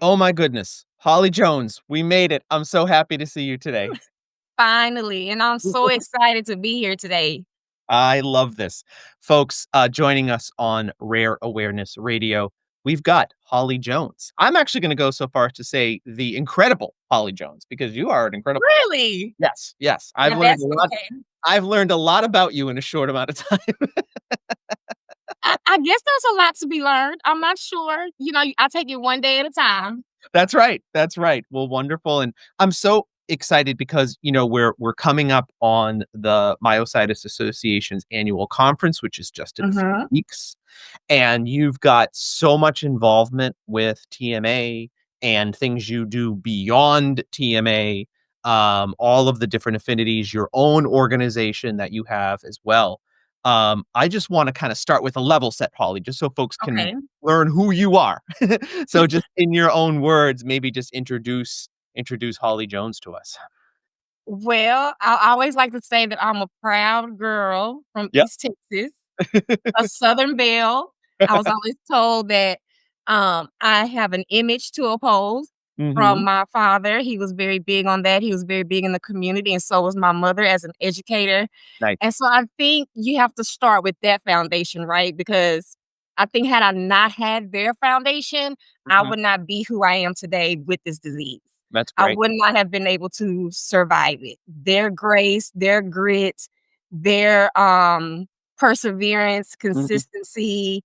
Oh my goodness. Holly Jones, we made it. I'm so happy to see you today. Finally, and I'm so excited to be here today. I love this. Folks, joining us on Rare Awareness Radio, we've got Holly Jones. I'm actually going to go so far to say the incredible Holly Jones because you are an incredible. Really? Yes, yes. Now I've learned that's a lot. okay. I've learned a lot about you in a short amount of time. I guess there's a lot to be learned. I'm not sure. I take it one day at a time. That's right. That's right. Well, wonderful. And I'm so excited because, we're coming up on the Myositis Association's annual conference, which is just in a few Mhm. weeks. And you've got so much involvement with TMA and things you do beyond TMA, all of the different affinities, your own organization that you have as well. I just want to kind of start with a level set, Holly, just so folks can Okay. learn who you are. So just in your own words, maybe just introduce Holly Jones to us. Well, I always like to say that I'm a proud girl from Yep. East Texas, a Southern belle. I was always told that I have an image to uphold Hmm. from my father. He was very big on that. He was very big in the community, and so was my mother as an educator. Nice. And so I think you have to start with that foundation, right? Because I think had I not had their foundation, I Mhm. would not be who I am today with this disease. That's I great. would not have been able to survive it. Their grace, their grit, their perseverance, Mhm. consistency,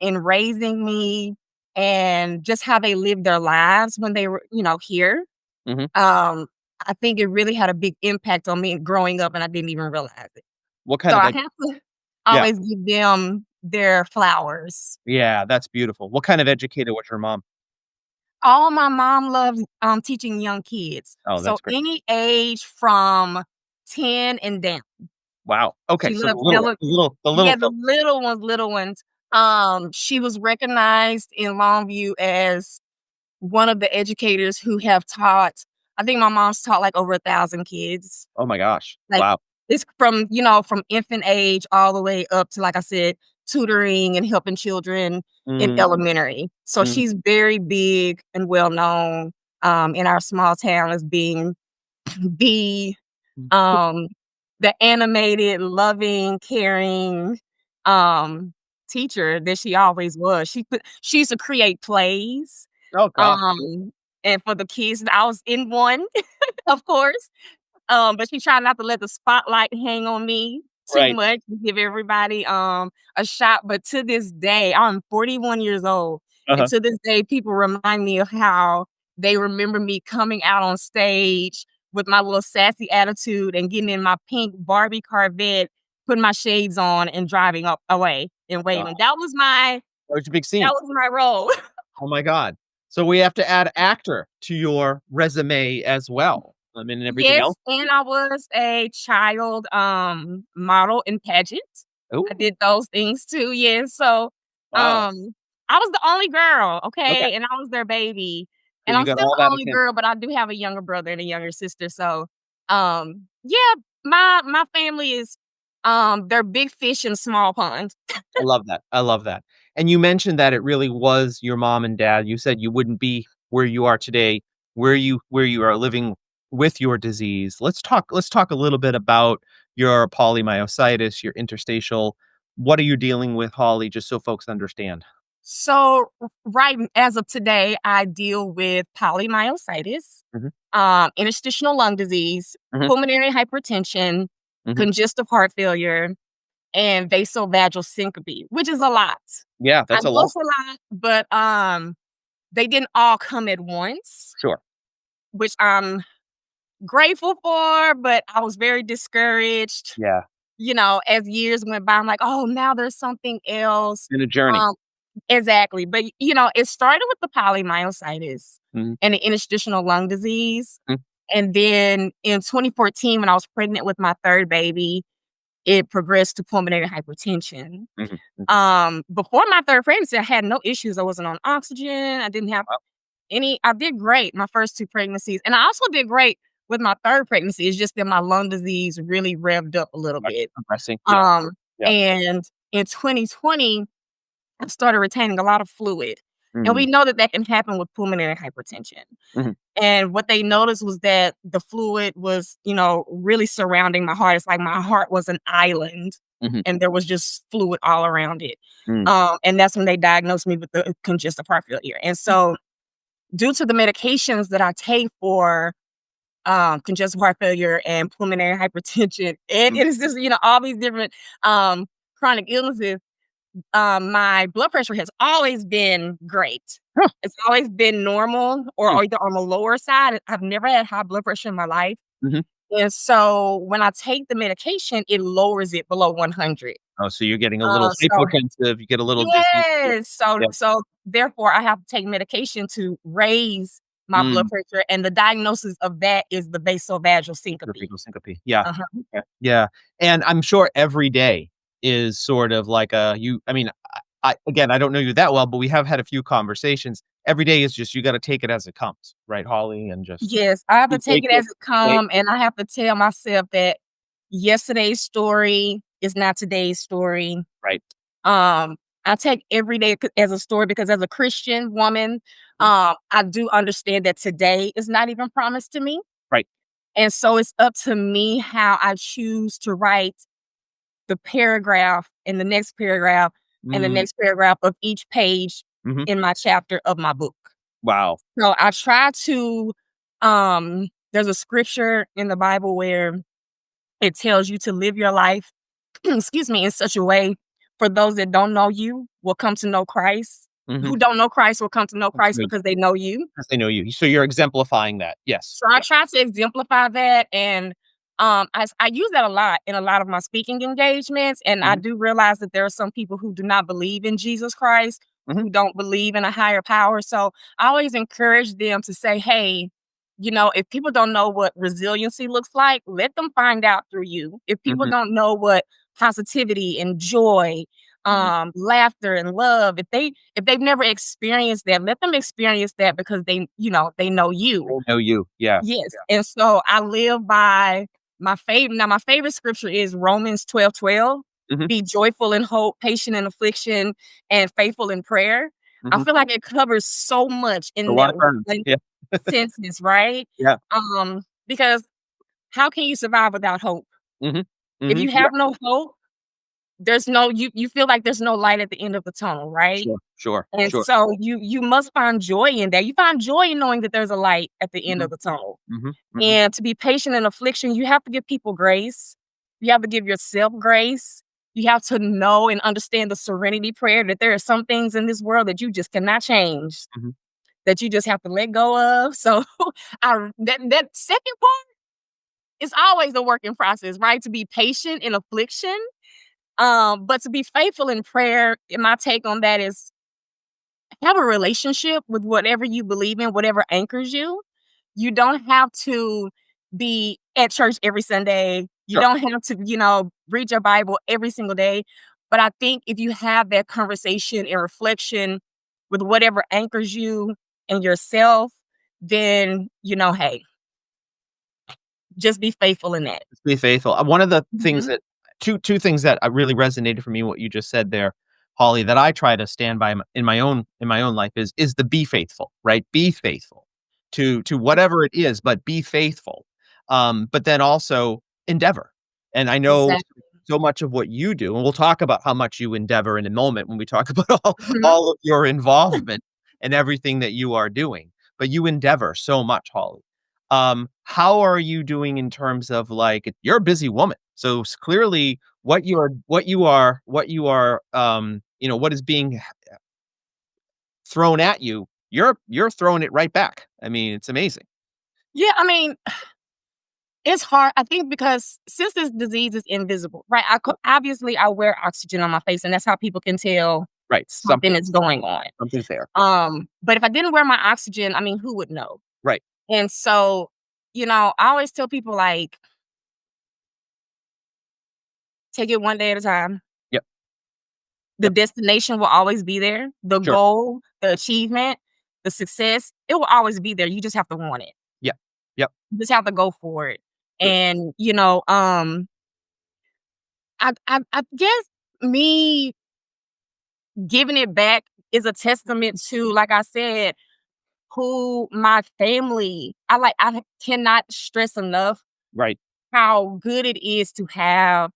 in raising me, and just how they lived their lives when they were, here. Mhm. Um, I think it really had a big impact on me growing up, and I didn't even realize it. What kind So of I ed have to Yeah. always give them their flowers. Yeah, that's beautiful. What kind of educator was your mom? All my mom loves, teaching young kids. Oh, So that's great. any age from 10 and down. Wow. Okay, She so the loves little one, the little yeah, the folks. little ones. She was recognized in Longview as one of the educators who have taught. I think my mom's taught, like, over 1,000 kids. Oh my gosh. Like, Wow. it's from infant age all the way up to, like I said, tutoring and helping children in Mm, elementary. So mm, she's very big and well known, in our small town as being the, mm. um, the animated, loving, caring, um, teacher that she always was. She used to create plays, Oh gosh. um, and for the kids, I was in one, of course. But she tried not to let the spotlight hang on me too Right. much, to give everybody, a shot, but to this day, I'm 41 years old, and Uh-huh. to this day, people remind me of how they remember me coming out on stage with my little sassy attitude and getting in my pink Barbie Corvette, putting my shades on, and driving up away and Wow. waving. That was a big That scene. was my role. Oh my god. So we have to add actor to your resume as well. I mean, and everything Yes, else. and I was a child, model in pageant. I Ooh, did those things too, yes, so, wow. I was the only girl, Okay. okay, and I was their baby, So and you I'm got still all the that only attention. girl, but I do have a younger brother and a younger sister, so, yeah, my family is, they're big fish in a small pond. I love that. I love that. And you mentioned that it really was your mom and dad. You said you wouldn't be where you are today, where you are living with your disease. Let's talk a little bit about your polymyositis, your interstitial. What are you dealing with, Holly, just so folks understand? So, right as of today, I deal with polymyositis, Mhm, interstitial lung disease, mhm, pulmonary hypertension, mhm. congestive heart failure, and vasovagal syncope, which is a lot. Yeah, I that's a know lot. it's a lot, but they didn't all come at once, Sure. which I'm grateful for, but I was very discouraged. Yeah. As years went by, I'm like, oh, now there's something else. In a journey. Um, exactly. But it started with the polymyositis Mhm, and the interstitial lung disease. mm, And then in 2014, when I was pregnant with my third baby, it progressed to pulmonary hypertension. mhm, mhm. Before my third pregnancy, I had no issues. I wasn't on oxygen. I didn't have Wow. I did great my first two pregnancies. And I also did great with my third pregnancy. It's just that my lung disease really revved up a little bit. Progressing. Yeah. Um, Yeah. and in 2020, I started retaining a lot of fluid. And Mhm. we know that that can happen with pulmonary hypertension. Mhm. And what they noticed was that the fluid was, really surrounding my heart. It's like my heart was an island Mhm. and there was just fluid all around it. Mm. And that's when they diagnosed me with the congestive heart failure. And so, due to the medications that I take for congestive heart failure and pulmonary hypertension, and Mm. it is just, all these different chronic illnesses, my blood pressure has always been great. Huh. It's always been normal Mm. or either on the lower side. I've never had high blood pressure in my life. Mhm. And so when I take the medication, it lowers it below 100. Oh, so you're getting a little So hypotensive, you get a little dizzy. yes, so Yeah. so therefore I have to take medication to raise my blood Mm. pressure, and the diagnosis of that is the vasovagal syncope. Vertigo syncope. Yeah. Uh-huh. Okay. Yeah. And I'm sure every day is sort of like I mean, again, I don't know you that well, but we have had a few conversations. Every day is just you gotta take it as it comes, right, Holly? And just Yes, I have to be take it as grateful. it Right? come, and I have to tell myself that yesterday's story is not today's story. Right. Um, I take every day as a story because as a Christian woman, Mhm. I do understand that today is not even promised to me. Right. And so it's up to me how I choose to write the paragraph and the next paragraph and the Mm. next paragraph of each page Mhm. in my chapter of my book. Wow. So I try to there's a scripture in the Bible where it tells you to live your life, excuse me, in such a way for those that don't know you will come to know Christ. Mhm. Who don't know Christ will come to know That's Christ good, because they know you. 'cause they know you. So you're exemplifying that. Yes. So I Yeah. try to exemplify that, and I use that a lot in a lot of my speaking engagements, and I Mhm. do realize that there are some people who do not believe in Jesus Christ, Mhm. who don't believe in a higher power. So I always encourage them to say, "Hey, if people don't know what resiliency looks like, let them find out through you. If people Mhm. don't know what positivity and joy, Mhm. laughter and love, if they've never experienced that, let them experience that because they know you." They know you. Yes. Yes, Yeah. and so I live by my favorite scripture is Romans 12:12. Mhm. Be joyful in hope, patient in affliction, and faithful in prayer. I Mhm. feel like it covers so much A in lot that of terms. one Yeah. sentence, right? Yeah. Because how can you survive without hope? Mhm. If Mhm. you Yeah. have no hope, there's no you feel like there's no light at the end of the tunnel, right? Sure. Sure. And Sure. so you must find joy in that. You find joy in knowing that there's a light at the end Mhm. of the tunnel. Mhm. Mhm. And to be patient in affliction, you have to give people grace. You have to give yourself grace. You have to know and understand the serenity prayer that there are some things in this world that you just cannot change, Mhm. that you just have to let go of. So that second part is always a work in process, right? To be patient in affliction. But to be faithful in prayer, and my take on that is have a relationship with whatever you believe in, whatever anchors you. You don't have to be at church every Sunday. You Sure. don't have to, read your Bible every single day. But I think if you have that conversation and reflection with whatever anchors you and yourself, then, hey, just be faithful in that. Just be faithful. One of the things Mhm. that two things that really resonated for me, what you just said there, Holly, that I try to stand by in my own life is the be faithful, right? Be faithful to whatever it is, but be faithful. But then also endeavor. And I know Exactly. so much of what you do, and we'll talk about how much you endeavor in a moment when we talk about Mhm. all of your involvement and everything that you are doing. But you endeavor so much, Holly. How are you doing in terms of like you're a busy woman, so clearly what is being thrown at you, you're throwing it right back. I mean, it's amazing. Yeah, I mean, it's hard, I think, because since this disease is invisible, right? Obviously, I wear oxygen on my face, and that's how people can tell Right. something is going on. Something's there. But if I didn't wear my oxygen, I mean, who would know? Right. And so, I always tell people like, take it one day at a time. Yep. The Yep. destination will always be there. The Sure. goal, the achievement, the success, it will always be there. You just have to want it. Yep. Yep. You just have to go for it. Good. And, I guess me giving it back is a testament to, like I said, who my family I cannot stress enough Right. how good it is to have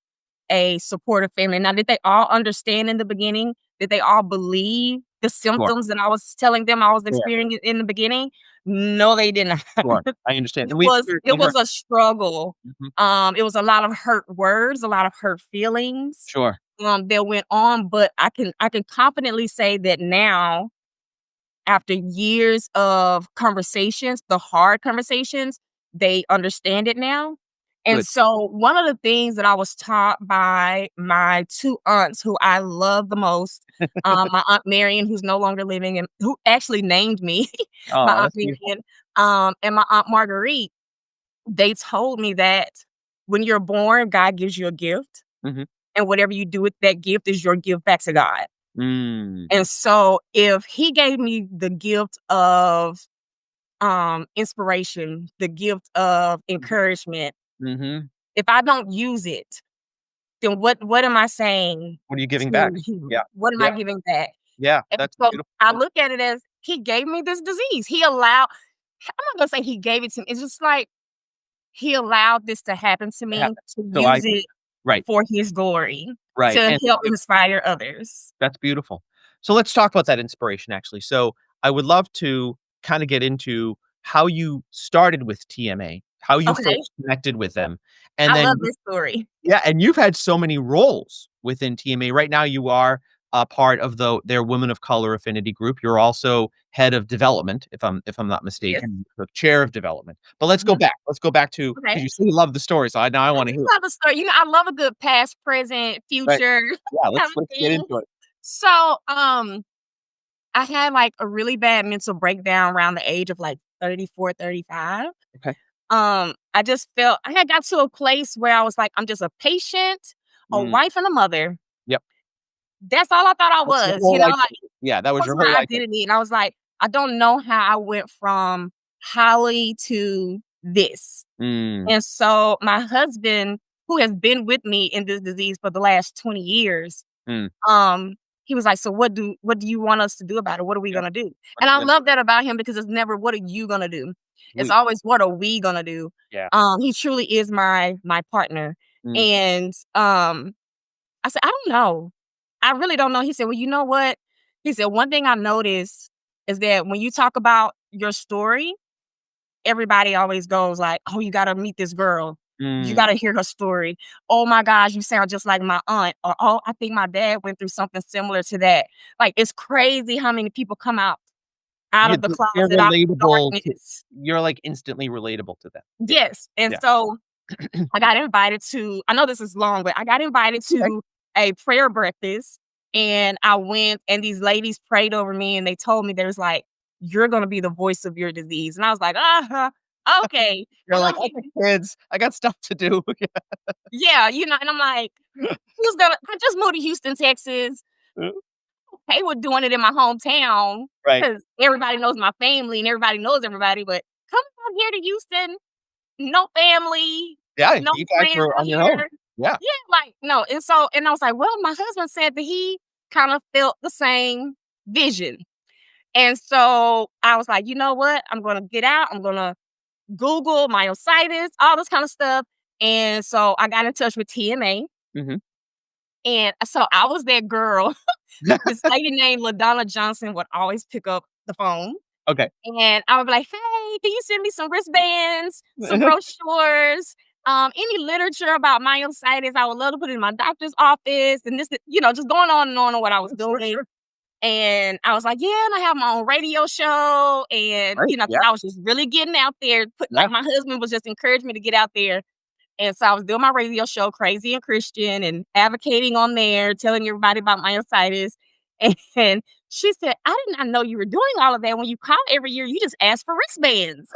a supportive family. Now, did they all understand in the beginning? Did they all believe the Sure. symptoms that I was telling them I was Sure. experiencing in the beginning? No, they did not. Sure. I understand. It And we've was it certainly heard. was a struggle. Mhm. It was a lot of hurt words, a lot of hurt feelings, Sure. that went on, but I can confidently say that now, after years of conversations, the hard conversations, they understand it now. And Good. so one of the things that I was taught by my 2 aunts who I love the most, my Aunt Marion, who's no longer living and who actually named me, my Oh, Aunt that's beautiful. Marion, and my Aunt Marguerite, they told me that when you're born, God gives you a gift, Mhm. and whatever you do with that gift is your gift back to God. Mm. And so if he gave me the gift of, inspiration, the gift of Mhm. encouragement, Mhm. if I don't use it, then what am I saying What are you giving back? to Yeah. him? What am Yeah. I giving back? Yeah. And That's a so beautiful I thing look at it as he gave me this disease. I'm not gonna say he gave it to me. It's just like he allowed this to happen to to me happen. to So I use it Right. for his glory, Right. to And help inspire others. that's beautiful. So let's talk about that inspiration actually. So I would love to kind of get into how you started with TMA, how you Okay. first connected with them. And I love then this story. yeah, and you've had so many roles within TMA. Right now you are a part of their Women of Color Affinity group. You're also head of development, if I'm not Yes. mistaken, the chair of development. But let's go Mhm. back. Let's go back to Okay. because you say you love the story, so now I I want to just hear it. love a story. I love a good past, present, Right. future Yeah, kind let's of let's get thing. into it. So, I had, like, a really bad mental breakdown around the age of, like, 34, 35. Okay. I just felt I had got to a place where I was like, "I'm just a patient, a Mm, wife, and a mother." yep. That's all I thought I That's your was, whole life. like, Yeah, that that was was your whole my life. identity, and I was like, "I don't know how I went from Holly to this." Mm, And so my husband, who has been with me in this disease for the last 20 years, mm. um, he was like, "So what do you want us to do about it? What are we Yeah, gonna do?" what And are I you gonna love that about him because it's never, "What are you gonna do?" It's we always, "What are we gonna do?" yeah. He truly is my partner. Mm, And, I said, "I don't know. I really don't know." He said, "Well, you know what?" He said, "One thing I noticed is that when you talk about your story, everybody always goes like, 'Oh, you gotta meet this girl. You mm. gotta hear her story. Oh my gosh, you sound just like my aunt.' Or, 'Oh, I think my dad went through something similar to that.'" Like, it's crazy how many people come out You of the they're closet, out of the relatable to darkness. you're, like, instantly relatable to them. Yeah, Yes, and yeah. so I got invited to I know this is long, but I got invited Okay. to a prayer breakfast, and I went, and these ladies prayed over me, and they told me, there's like, "You're gonna be the voice of your disease." And I was like, "Uh-huh, okay." You're like, "I got kids. I got stuff to do." Yeah, and I'm like, "Who's gonna" I just moved to Houston, Texas. Yeah. Okay with doing it in my hometown Right. because everybody knows my family and everybody knows everybody, but come out here to Houston, no family, Yeah, no you guys friends were out on your own. here. Yeah. Yeah, like, no, and I was like, "Well, my husband said that he kind of felt the same vision." And so I was like, "You know what? I'm gonna get out. I'm gonna Google myositis, all this kind of stuff." And so I got in touch with TMA. Mhm. And so I was that girl. This lady named LaDonna Johnson would always pick up the phone, Okay. and I would be like, "Hey, can you send me some wristbands, some brochures, any literature about myositis? I would love to put it in my doctor's office." And just going on and on what I was doing. And I was like, "Yeah, and I have my own radio show." And, Right. 'cause Yeah, I was just really getting out there, yeah. my husband was just encouraging me to get out there. And so I was doing my radio show, Crazy and Christian, and advocating on there, telling everybody about myositis. And she said, "I did not know you were doing all of that. When you call every year, you just ask for wristbands."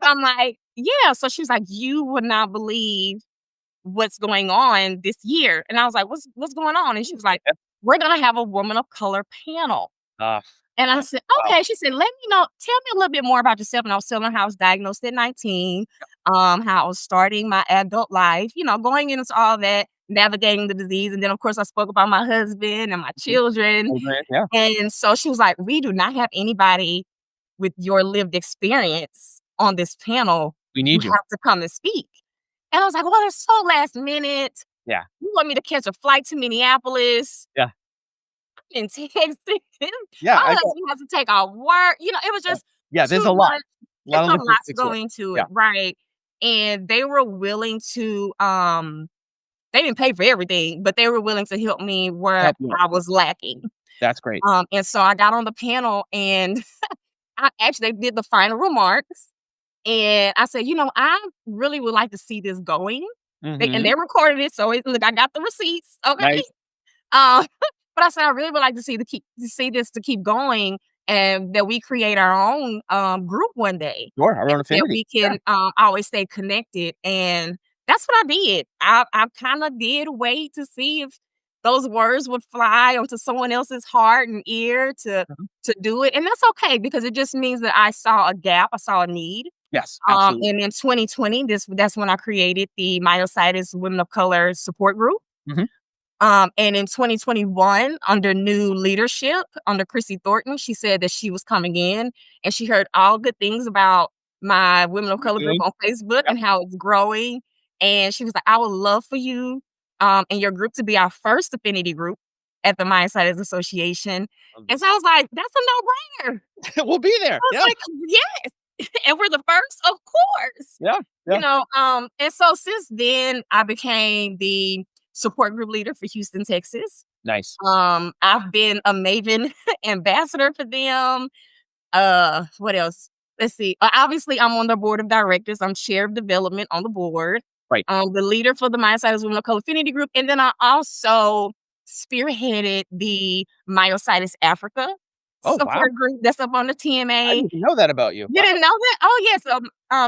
I'm like, "Yeah." So she was like, "You would not believe what's going on this year." And I was like, "What's going on?" And she was like, Yeah. "We're gonna have a woman of color panel." Ah, And I said, wow. "Okay." She said, Tell me a little bit more about yourself." And I was telling her how I was diagnosed at 19, how I was starting my adult life, going into all that. navigating the disease. And then, of course, I spoke about my husband and my Mhm. children. Oh, man, yeah. And so she was like, "We do not have anybody with your lived experience on this panel. We You need you. have to come and speak." And I was like, "Well, it's so last minute. Yeah. You want me to catch a flight to Minneapolis Yeah. and Texas? Yeah, My I got husband has to take off work." It was yeah. just Yeah, there's too a lot. much. A It's lot of a lot to logistics go here. into Yeah. it, right? And they were willing to, they didn't pay for everything, but they were willing to help me where Help you out. I was lacking. That's great. And so I got on the panel and I actually did the final remarks. And I said, I really would like to see this going. And Mhm. they recorded it. So look, I got the receipts. Okay. Nice. Uh, but I said, I really would like to see this to keep going and that we create our own group one day Sure, our and own that affinity. we Yeah. can always stay connected. And that's what I did. I kind of did wait to see if those words would fly onto someone else's heart and ear Mhm. to do it. And that's okay because it just means that I saw a gap, I saw a need. Yes, absolutely. And in 2020, that's when I created the Myositis Women of Color Support Group. Mhm. And in 2021, under new leadership, under Chrissy Thornton, she said that she was coming in and she heard all good things about my Women of You're Color group doing on Facebook yep. and how it's growing. And she was like, "I would love for you and your group to be our first affinity group at the Myositis Association." Love And this. so I was like, "That's a no-brainer." We'll be there. I was Yeah. like, "Yes." And we're the first, of course. Yeah. Yeah. And so since then I became the support group leader for Houston, Texas. Nice. I've been a Maven ambassador for them. What else? Let's see. Obviously, I'm on the board of directors. I'm chair of development on the board. Right. The leader for the Myositis Women of Color Affinity Group, and then I also spearheaded the Myositis Africa Oh, wow. Support Group that's up on the I TMA. didn't even know that about you. You Wow. didn't know that? Oh, yes.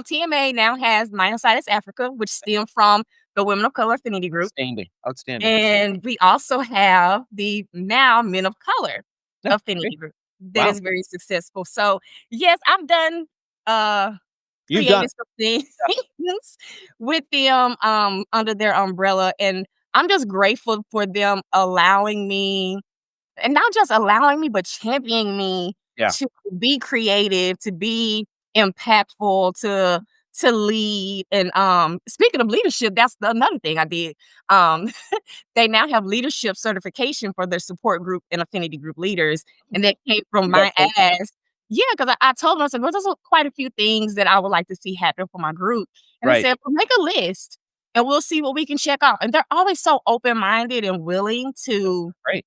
TMA now has Myositis Africa, which stemmed from the Women of Color Affinity Group. Outstanding. Outstanding. And we also have the now Men of Color Yeah. Affinity Okay. Group that Wow. is very successful. So, yes, I've done uh You've done created some things yeah. with them under their umbrella. And I'm just grateful for them allowing me and not just allowing me, but championing me Yeah. to be creative, to be impactful, to lead. And speaking of leadership, that's another thing I did. Um, they now have leadership certification for their support group and affinity group leaders, and that came from my Congratulations. ask. Yeah, because I told them, I said, well, there's quite a few things that I would like to see happen for my group. And I Right. said, well, make a list and we'll see what we can check off. And they're always so open minded and willing to Great.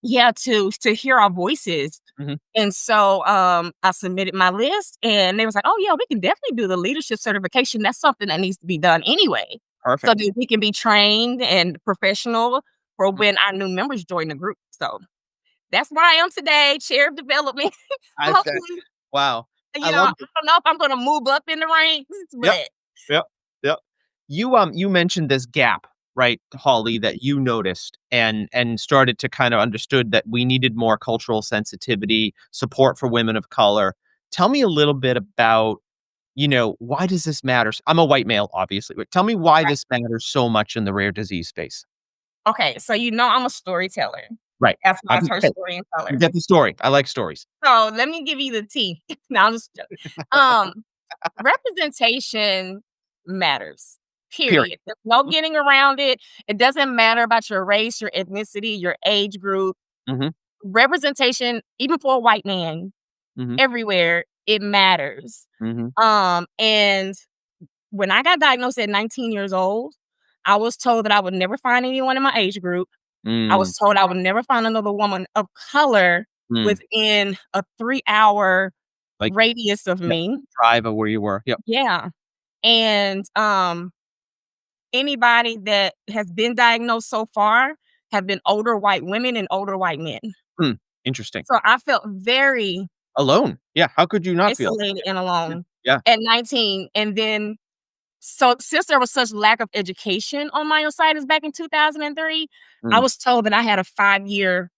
yeah, to hear our voices. Mhm. And so, I submitted my list and they was like, "Oh, yeah, we can definitely do the leadership certification. That's something that needs to be done anyway, so Perfect. that we can be trained and professional for Mhm. when our new members join the group." So, that's where I am today, chair of development. I that Hopefully, wow. I I love it. don't know if I'm gonna move up in the ranks, Yep. but Yep. Yep. You mentioned this gap, right, Holly, that you noticed and started to kind of understood that we needed more cultural sensitivity, support for women of color. Tell me a little bit about, why does this matter? I'm a white male, obviously, but tell me why right. this matters so much in the rare disease space. Okay, so I'm a storyteller. Right. That's my first Hey, story and you color. get the story. I like stories. So, let me give you the tea. No, I'm just joking. Representation matters, Period. period. There's no getting around it. It doesn't matter about your race, your ethnicity, your age group. Mhm. Representation, even for a white man, Mhm. everywhere, it matters. Mhm. And when I got diagnosed at 19 years old, I was told that I would never find anyone in my age group. I Mm. was told I would never find another woman of color Mm. within a 3-hour Like, radius of yep, me. drive of where you were. Yep. Yeah. And, anybody that has been diagnosed so far have been older white women and older white men. Mm. Interesting. So I felt very Alone. Yeah, how could you not feel? isolated and Yeah. alone Yeah. at 19. And then, so since there was such lack of education on myositis back in 2003, I Mm. was told that I had a 5-year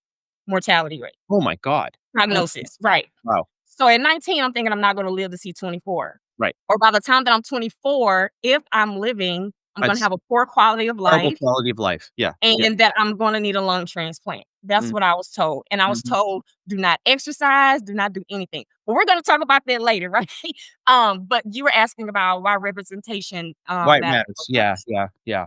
mortality rate, Oh my god. Oh, prognosis, right. wow. So at 19, I'm thinking I'm not gonna live to see 24. Right. Or by the time that I'm 24, if I'm living, I'm gonna It's have a poor quality of horrible life, quality of life. Yeah, yeah. and that I'm gonna need a lung transplant. That's Mm, what I was told. And I was mhm. told, do not exercise, do not do anything. But we're gonna talk about that later, right? But you were asking about why representation White matters so matters. Yeah, much. yeah, yeah.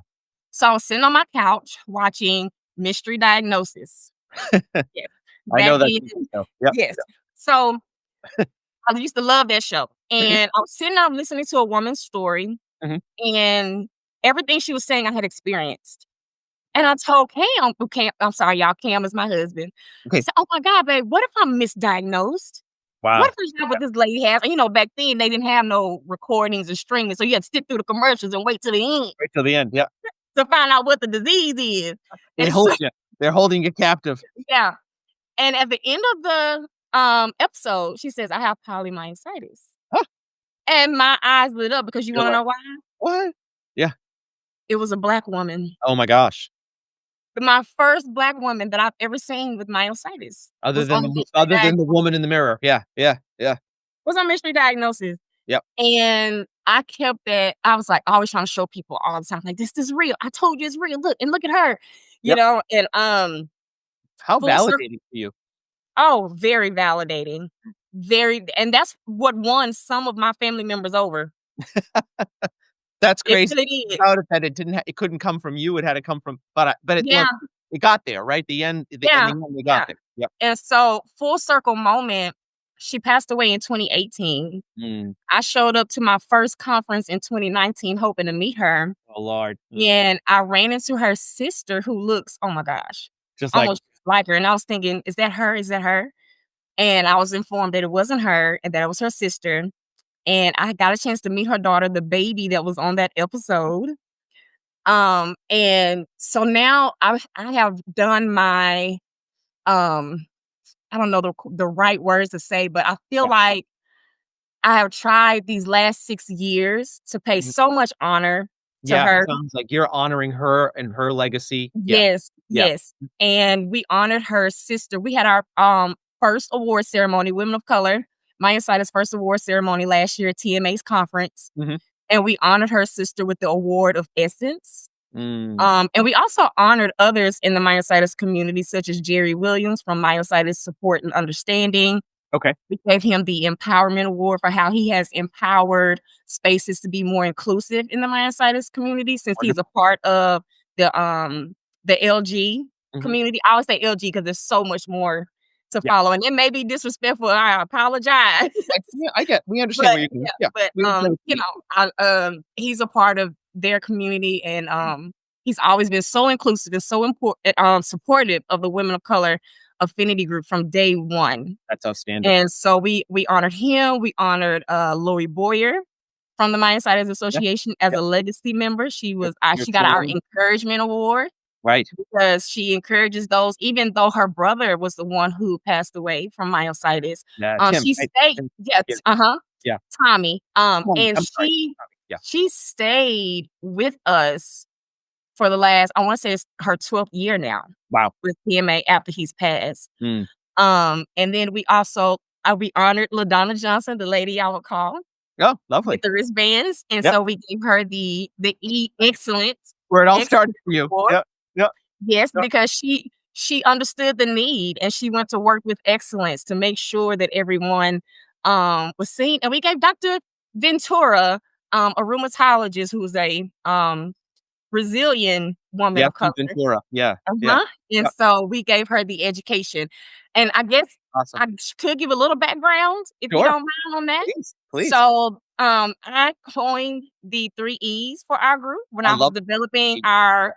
So I was sitting on my couch watching Mystery Diagnosis. Yes. I Back know that in TV show. Yep. yes. So I used to love that show. Mhm, And I was sitting up listening to a woman's story, mhm. and everything she was saying I had experienced. And I told Cam, who Cam, I'm sorry, y'all, Cam is my husband. I Okay. said, "Oh my God, babe, what if I'm misdiagnosed? What Wow. if it's not what this lady has?" And back then they didn't have no recordings or streaming, so you had to sit through the commercials and wait till the end Right till the end. Yeah. to find out what the disease is. They And so, hold you. They're holding you captive. yeah. And at the end of the episode, she says, "I have polymyositis." Huh. And my eyes lit up because you You're wanna like, know why? "What?" Yeah. It was a Black woman. Oh my gosh. My first Black woman that I've ever seen with myositis Other was than on the Mystery other than the woman in the mirror. Yeah, yeah, yeah. Mystery Diagnosis. Yep, And I kept that. I was like always trying to show people all the time, like, this is real. I told you it's real. Look, and look at her, yep. and How full circle. validating for you. Oh, very validating. Very, and that's what won some of my family members over. That's It crazy. really did. Proud of that it couldn't come from you, it had to come from but it Yeah, look, it got there, right? In the yeah, end, they got yeah. there. Yep. And so full circle moment, she passed away in 2018. Mm. I showed up to my first conference in 2019 hoping to meet her. Oh, Lord. Mm. And I ran into her sister who looks, oh my gosh, Just like, almost like her. And I was thinking, is that her? Is that her? And I was informed that it wasn't her and that it was her sister. And I got a chance to meet her daughter, the baby that was on that episode. And so now I have done my I don't know the right words to say, but I feel yeah. like I have tried these last 6 years to pay Mhm. so much honor to Yeah, it her. sounds like you're honoring her and her legacy. Yeah, Yes, yeah, yes, and we honored her sister. We had our, first award ceremony, Women of Color, Myositis first award ceremony last year at TMA's conference, mhm. and we honored her sister with the award of Essence. Mm, And we also honored others in the myositis community, such as Jerry Williams from Myositis Support and Understanding. okay, We gave him the Empowerment Award for how he has empowered spaces to be more inclusive in the myositis community since he's a wonderful. part of the LG Mhm. community. I always say LG because there's so much more to Yeah, follow, and it may be disrespectful. I apologize. we understand But where you're yeah, coming. Yeah, but, we understand what you mean. he's a part of their community, and, he's always been so inclusive and so supportive of the women of color affinity group from day one. That's outstanding. And so we honored him. We honored, Lori Boyer from the Myositis Yeah, Association as yeah, a legacy member. She your was, your she got our twin, encouragement award right. because she encourages those, even though her brother was the one who passed away from myositis. Yeah, Tim, She right? stayed, Tim, yes, yeah, uh-huh, yeah. Tommy. And I'm sorry. Yeah. she stayed with us for the last, I want to say it's her 12th year now Wow. with PMA after he's passed. Mm. And then we also we honored LaDonna Johnson, the lady I would call Oh, with lovely. the wristbands, and Yep. so we gave her the excellence Where it all excellence started for you. award. Yep, yep, Yes, yep. because she understood the need, and she went to work with excellence to make sure that everyone was seen. And we gave Dr. Ventura, a rheumatologist who's a Brazilian woman Yep, of color. Pete Ventura. Yeah, yeah, Uh-huh, and yeah. so we gave her the education, and I guess Awesome. I could give a little background if you Sure. don't mind on that. Please, please. So, I coined the 3 E's for our group when I I was love developing it. our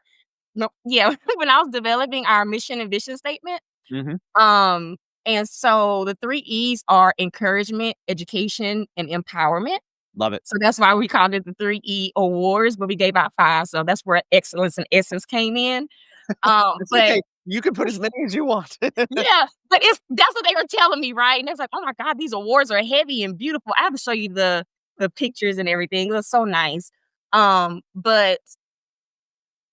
no, yeah, when I was developing our mission and vision statement. Mhm. Um, and so the 3 E's are encouragement, education, and empowerment. Love it. So that's why we called it the 3 E awards, but we gave out 5, so that's where excellence and essence came in. It's But okay. You can put as many as you want. yeah, but that's what they were telling me, right? And it's like, "Oh my god, these awards are heavy and beautiful." I have to show you the pictures and everything. It was so nice. But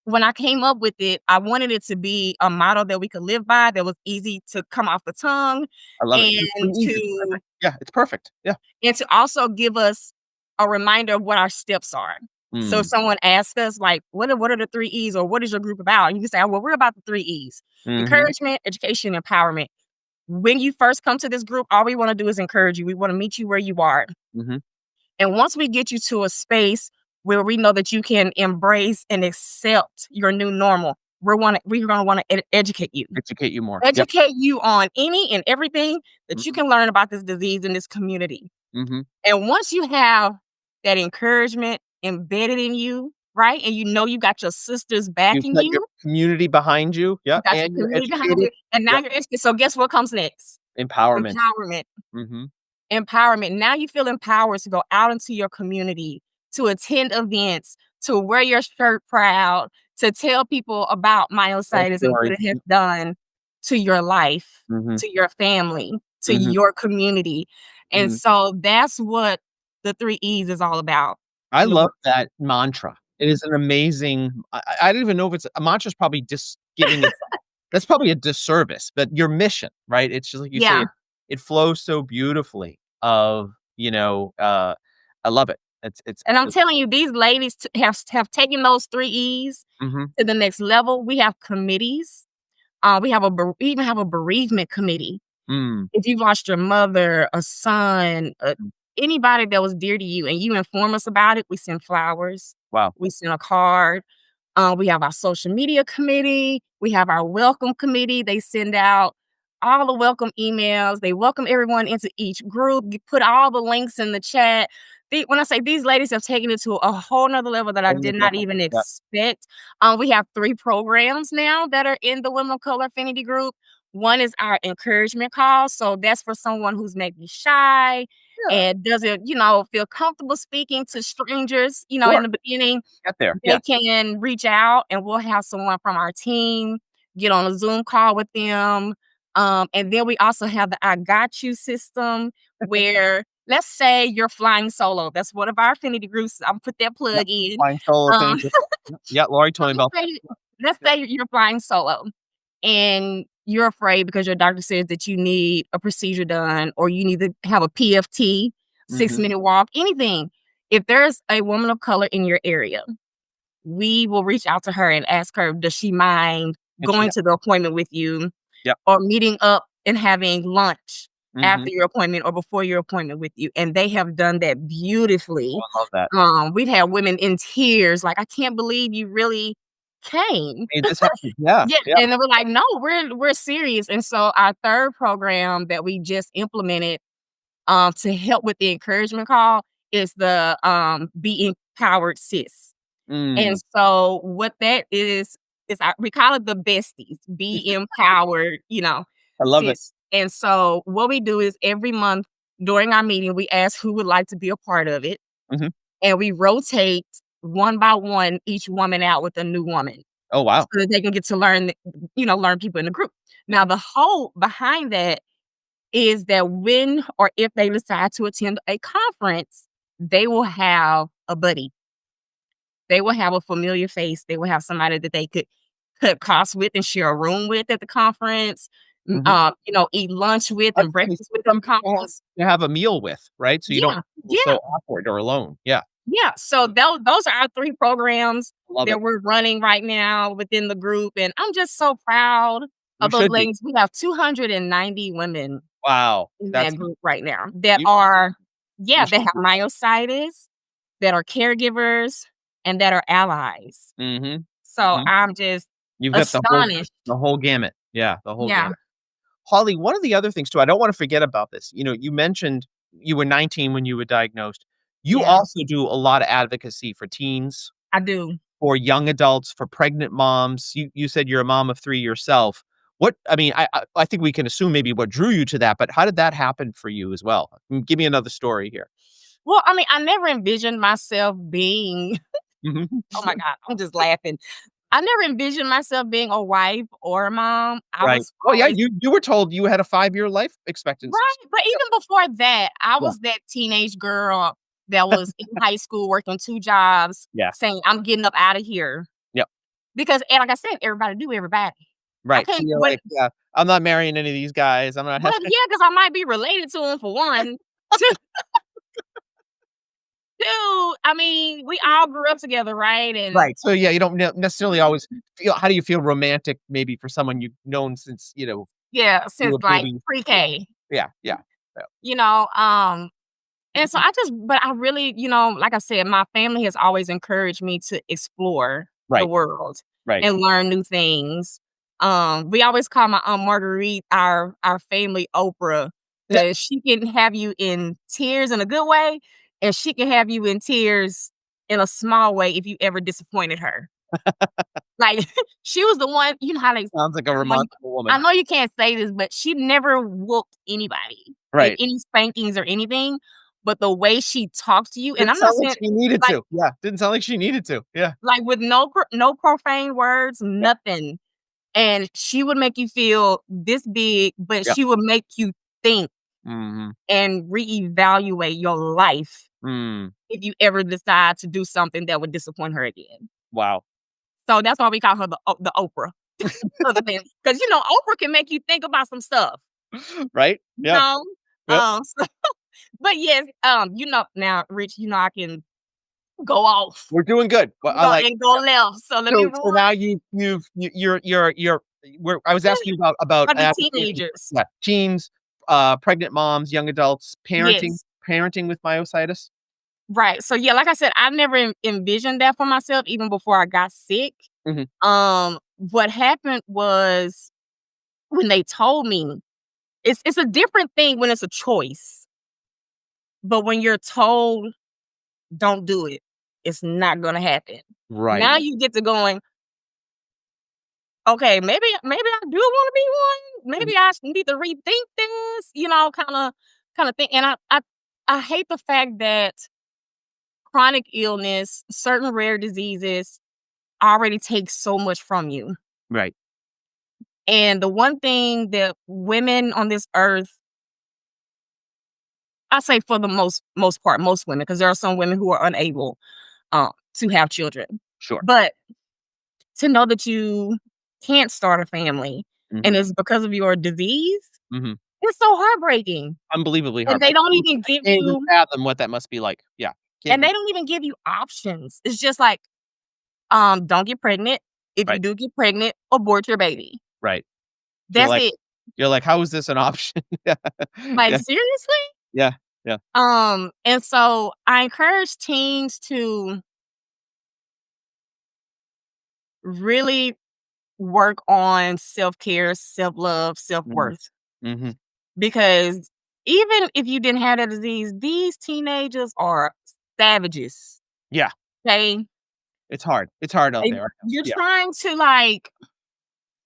when I came up with it, I wanted it to be a model that we could live by, that was easy to come off the tongue, I love it. The 3 and E's is perfect. Yeah, it's perfect. Yeah. to also give us a reminder of what our steps are. So if Mm. someone asks us, like, what are the 3 E's or what is your group about? And you can say, well, we're about the 3 E's: Mhm. encouragement, education, empowerment. When you first come to this group, all we want to do is encourage you. We want to meet you where you are. Mhm. And once we get you to a space where we know that you can embrace and accept your new normal, we're gonna want to educate you. Educate you more. Yep. Educate you on any and everything that you Mhm. can learn about this disease in this community. Mhm. And once you have that encouragement embedded in you, right? And you know you got your sisters You've backing got your you, community behind you. you Yep, got your and you're community behind educated. you, and now Yep. you're educated. So guess what comes next? Empowerment. Empowerment. Mhm. Empowerment. Now you feel empowered to go out into your community, to attend events, to wear your shirt proud, to tell people about Tell myositis and what stories. it has done to your life, Mhm. to your family, to Mhm. your community. And Mhm. so that's what the 3 E's is all about. I You know, love that mantra. It is an amazing I don't even know if it's a mantra's probably just giving it that's probably a disservice, but your mission, right? It's just like you say, yeah. it flows so beautifully of, I love it. And I'm It's telling you, these ladies have taken those 3 E's mhm. to the next level. We have committees. We even have a bereavement committee. Mm. If you lost your mother, a son, Mm. anybody that was dear to you, and you inform us about it, we send flowers, Wow. we send a card. We have our social media committee, we have our welcome committee. They send out all the welcome emails. They welcome everyone into each group. You put all the links in the chat. When I say these ladies have taken it to a whole nother level that I Whole new did not level. even Yeah. expect. We have 3 programs now that are in the Women of Color Affinity group. One is our encouragement call. So that's for someone who's maybe shy Yeah. and doesn't, feel comfortable speaking to strangers, in Sure. the beginning. Get there. They Yeah. can reach out and we'll have someone from our team get on a Zoom call with them. And then we also have the I Got You system where, let's say you're flying solo. That's one of our affinity groups. I'll put that Yep. plug in. Flying solo Um, thing. Yep. Yeah, Lori so told me about that. let's Yep. say you're flying solo and you're afraid because your doctor says that you need a procedure done or you need to have a PFT, Mhm. 6-minute walk, anything. If there's a woman of color in your area, we will reach out to her and ask her, does she mind And she going to the appointment with you Yep. or meeting up and having lunch Mhm. after your appointment or before your appointment with you? And they have done that beautifully. Oh, I love that. We've had women in tears, like, I can't believe you really came. Made this happen. Yeah. Yeah, Yeah. and they were like, "No, we're serious." And so our 3rd program that we just implemented, to help with the encouragement call is the, Be Empowered Sis. And Mm. so what that is we call it the besties, Be Empowered, I love it. Sis. And so what we do is every month during our meeting, we ask who would like to be a part of it, Mhm. and we rotate one by one each woman out with a new woman Oh, so wow. that they can get to learn people in the group. Now, the hope behind that is that when or if they decide to attend a conference, they will have a buddy. They will have a familiar face. They will have somebody that they could cut costs with and share a room with at the conference, Mhm. eat lunch with I and was gonna breakfast with at the some people conference. to have a meal with, right? So you don't Yeah, feel yeah. so awkward or alone. Yeah. Yeah, so those are our 3 programs Love it. that we're running right now within the group, and I'm just so proud You of those should be. ladies. We have 290 women Wow. in that That's group right now that you are you yeah, should that have myositis, that are caregivers, and that are allies. Mhm. So Mhm. I'm just You've got astonished. the whole gamut. Yeah, the whole Yeah, gamut. Holly, one of the other things too, I don't wanna forget about this. You mentioned you were 19 when you were diagnosed. You yeah, also do a lot of advocacy for teens, I do. for young adults, for pregnant moms. You said you're a mom of 3 yourself. I mean, I think we can assume maybe what drew you to that, but how did that happen for you as well? Give me another story here. Well, I mean, I never envisioned myself being Mhm. oh my god, I'm just laughing. I never envisioned myself being a wife or a mom. I Right. was Oh, yeah, always you were told you had a 5-year life expectancy. right, but Yep. even before that, I Yeah. was that teenage girl that was in high school working 2 jobs Yeah. saying, "I'm getting up out of here." Yep. Because and like I said, everybody knew everybody. I Right. So can't you're but like, "Yeah, I'm not marrying any of these guys. I'm not well, having." yeah, because I might be related to him for one. Dude, I mean, we all grew up together, right? And Right. So, yeah, you don't necessarily always feel how do you feel romantic maybe for someone you've known since, yeah, you since were like baby? Yeah. pre-K, Yeah, yeah. Yeah. you know, and so but I really, like I said, my family has always encouraged me to explore the Right, world right. and learn new things. We always call my Aunt Marguerite our family Oprah Yeah. because she can have you in tears in a good way, and she can have you in tears in a small way if you ever disappointed her. Like she was the one, you know how they Sounds like a I know you remarkable I woman. know you can't say this, but she never whooped anybody, like, Right. any spankings or anything, but the way she talks to you and Didn't I'm not sound like saying she needed like to. Yeah, didn't sound like she needed to. Yeah. with no profane words, Yeah. nothing, and she would make you feel this big, but Yeah. she would make you think Mhm. and reevaluate your life Mm. if you ever decide to do something that would disappoint her again. Wow. So that's why we call her the Oprah of the family, 'cause, Oprah can make you think about some stuff, Right? you Yeah. know? Yep. So but yes, now, Rich, I can go off We're doing good. Well, I like and go left. So let me so roll so now you're I was asking you about for the advocating teenagers. yeah, teens, pregnant moms, young adults, Yes. parenting with myositis. Right. So, yeah, like I said, I never envisioned that for myself even before I got sick. Mhm. What happened was when they told me it's a different thing when it's a choice, but when you're told, "Don't do it," it's not gonna happen. Right. Now you get to going, "Okay, maybe I do wanna be one. Mhm. Maybe I need to rethink this," kinda thing, and I hate the fact that chronic illness, certain rare diseases already take so much from you. Right. And the one thing that women on this earth, I say for the most part, most women, because there are some women who are unable to have children. Sure. But to know that you can't start a family Mhm. and it's because of your disease, Mhm. it's so heartbreaking. Unbelievably And hard. they don't even give I can't even you fathom what that must be like. Yeah. Can't and even they don't even give you options. It's just like, don't get pregnant. If you right, do get pregnant, abort your baby. right. You're That's like it. you're like, "How is this an option?" Yeah. Like, Yeah. seriously? Yeah. Yeah. And so I encourage teens to really work on self-care, self-love, Mhm. self-worth. Mhm. Because even if you didn't have that disease, these teenagers are savages. Yeah. Okay. It's hard. It's hard out there. You're Yeah. trying to like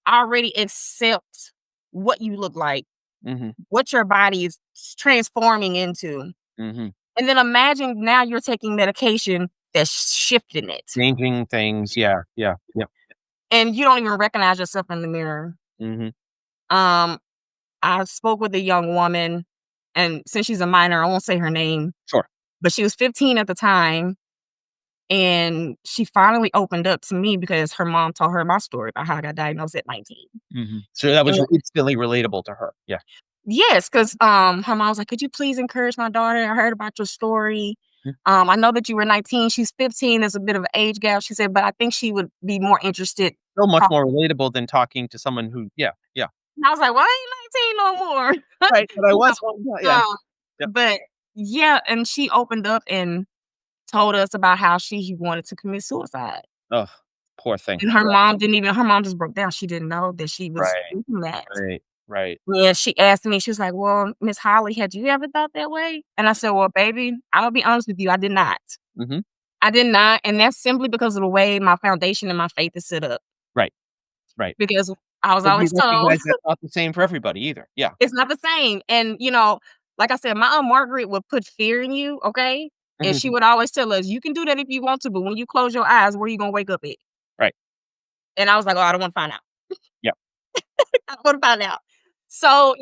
already accept what you look like, Mhm. what your body is transforming into. Mhm. And then imagine now you're taking medication that's shifting it. Changing things. Yeah. Yeah. Yep. And you don't even recognize yourself in the mirror. Mhm. Um, I spoke with a young woman, and since she's a minor, I won't say her name, Sure. but she was 15 at the time, and she finally opened up to me because her mom told her my story about how I got diagnosed at 19. Mhm. So that was And instantly relatable to her. Yeah. yes, because her mom was like, "Could you please encourage my daughter? I heard about your story. Mm. I know that you were 19. She's 15. There's a bit of an age gap." She said, "But I think she would be more interested." Still much Talk- more relatable than talking to someone who yeah. Yeah. And I was like, "Well, I ain't 19 no more." Right. But I You know? was one. Yeah. Um, Yep. but yeah, and she opened up and told us about how she wanted to commit suicide. Ugh. Poor thing. And Yeah. her mom just broke down. She didn't know that she was Right. doing that. Right. Right. Yeah, she asked me, she was like, "Well, Miss Holly, had you ever thought that way?" And I said, "Well, baby, Imma be honest with you, I did not. Mhm. I did not, and that's simply because of the way my foundation and my faith is set up." Right. Right. Because I was But you always told recognize that's not the same for everybody either. Yeah. it's not the same, and, like I said, my Aunt Margaret would put fear in you, okay? And she Mhm. would always tell us, "You can do that if you want to, but when you close your eyes, where you gonna wake up at?" Right. And I was like, "Oh, I don't wanna find out. Yeah. I don't wanna find out." So,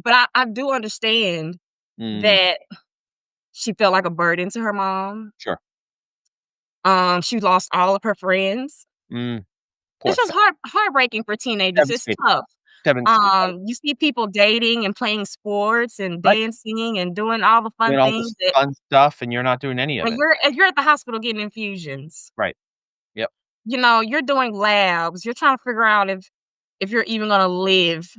but I do understand Mm. that she felt like a burden to her mom. Sure. She lost all of her friends. Mm. Poor It's just thing. heartbreaking for teenagers. It's Devastating. tough. 17, You see people dating and playing sports and right, dancing and doing all the fun doing all things this that fun stuff, and you're not doing any of and it. you're at the hospital getting infusions. Right. Yep. You're doing labs. You're trying to figure out if you're even gonna live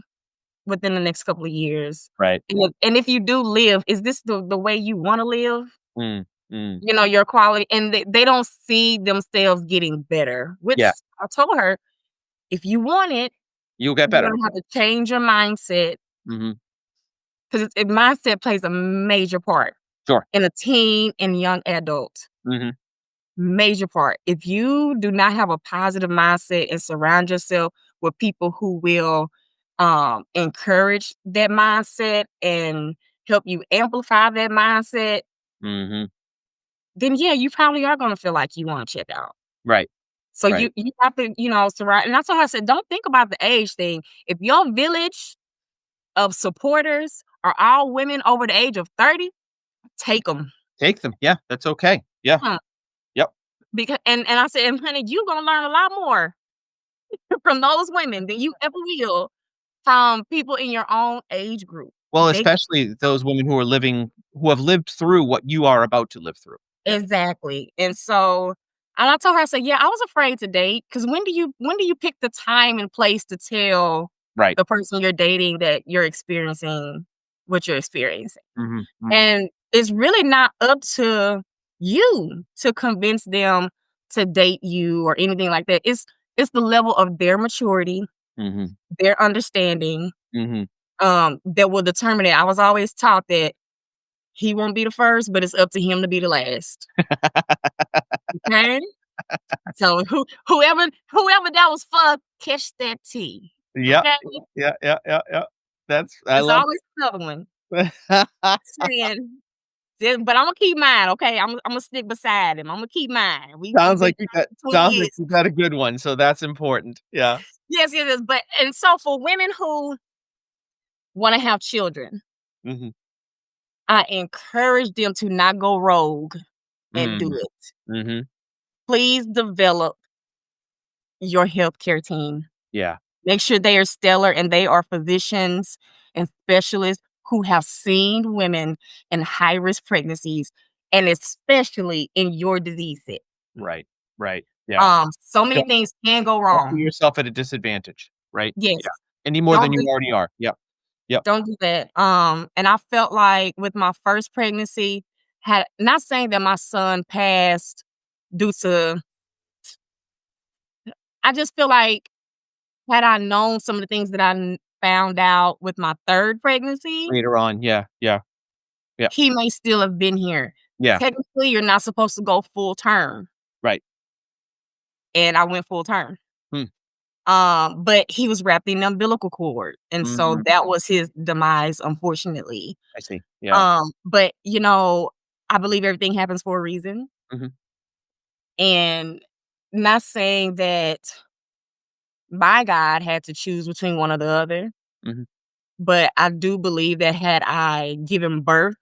within the next couple of years. Right. And if you do live, is this the way you wanna live? Mm, mm. Your quality and they don't see themselves getting better, which Yeah, I told her, "If you want it, you'll get you're better. gonna have to change your mindset Mhm. because mindset plays a major part Sure. in a teen and young adult. Mhm. Major part. If you do not have a positive mindset and surround yourself with people who will encourage that mindset and help you amplify that mindset, Mhm. then yeah, you probably are gonna feel like you want to check out. Right. So Right. you have to, surround and that's why I said, don't think about the age thing. If your village of supporters are all women over the age of 30, take them. Take them. Yeah, that's okay. Yeah. Yep. Because and I said, and honey, you're gonna learn a lot more from those women than you ever will from people in your own age group. Well, They especially those women who have lived through what you are about to live through. exactly. And I told her, I said, yeah, I was afraid to date because when do you pick the time and place to tell Right. the person you're dating that you're experiencing what you're experiencing? Mhm. Mhm. And it's really not up to you to convince them to date you or anything like that. It's the level of their maturity, Mhm. their understanding, Mhm. that will determine it. I was always taught that he won't be the first, but it's up to him to be the last. Okay? So whoever that was for, catch that tea. Yeah. Okay? Yeah, yeah, yeah, yeah. I There's love always another one it. saying, but Imma keep mine, okay? Imma stick beside him. Imma keep mine. We've Sounds been like together for 20 sounds like years. you got a good one, so that's important. Yeah. Yes, it is. But and so for women who wanna have children, Mhm. I encourage them to not go rogue and do Mm. it. Mhm. Please develop your healthcare team. Yeah. Make sure they are stellar and they are physicians and specialists who have seen women in high risk pregnancies and especially in your disease set. Right. Right. Yeah. So many Don't things can go don't put wrong. yourself at a disadvantage, right? Yes. Yeah. Any more Don't than you do already are. Yep. Yep. don't do that. And I felt like with my first pregnancy, had not saying that my son passed due to I just feel like had I known some of the things that found out with my third pregnancy, Later on. Yeah. Yeah. Yeah. he may still have been here. Yeah. Technically, you're not supposed to go full term, Right. and I went full term. Hmm. But he was wrapped in the umbilical cord, and so Mhm. that was his demise, unfortunately. I see. Yeah. But I believe everything happens for a reason, Mhm. and not saying that my God had to choose between one or the other, Mhm. but I do believe that had I given birth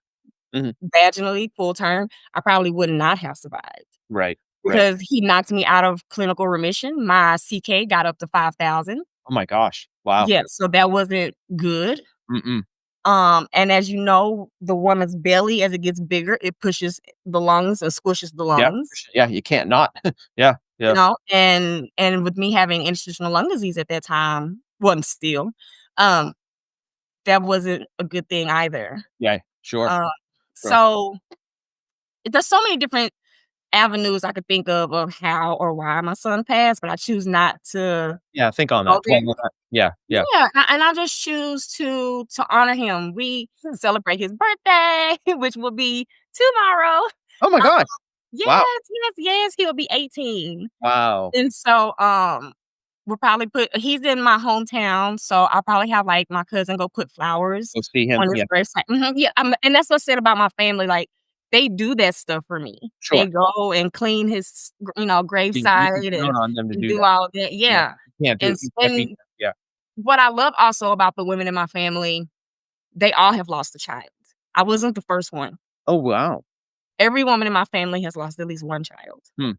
Mhm. vaginally full term, I probably would not have survived. Right. Right. Because he knocked me out of clinical remission. My CK got up to 5,000. Oh my gosh. Wow. Yeah, so that wasn't good. Mm-mm. And as you know, the woman's belly, as it gets bigger, it pushes the lungs and squishes the Yeah. lungs, Yeah. You can't not. Yeah. Yeah. and with me having interstitial lung disease at that time, wasn't still, um, that wasn't a good thing either. Yeah. Sure. Uh, Sure. so there's so many different avenues I could think of how or why my son passed, but I choose not to Yeah. Think on go that. there. Dwell on that. Yeah. Yeah. Yeah, and I just choose to honor him. We celebrate his birthday, which will be tomorrow. Oh my Um, gosh. yes, Wow. yes, yes, he'll be 18. Wow. And so, we'll probably he's in my hometown, so I'll probably have, like, my cousin go put flowers Go see him. on his Yeah. gravesite. Mhm, yeah, and that's what I said about my family, like, they do that stuff for me. They Sure. go and clean his, You can gravesite count on them to and do do that. all of that. Yeah. Yeah, You can't do and it. You can't beat that. Yeah. what I love also about the women in my family, they all have lost a child. I wasn't the first one. Oh, wow. Every woman in my family has lost at least one child. Hmm.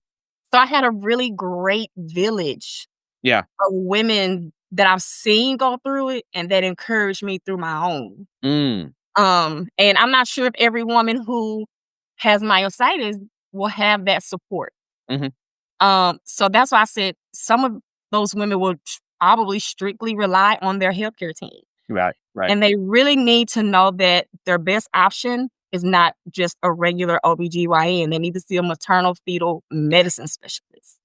So I had a really great village Yeah. of women that I've seen go through it and that encouraged me through my own. Mm. And I'm not sure if every woman who has myositis will have that support. Mhm. So that's why I said some of those women will probably strictly rely on their healthcare team. Right, right. And they really need to know that their best option is not just a regular OBGYN. They need to see a maternal fetal medicine specialist.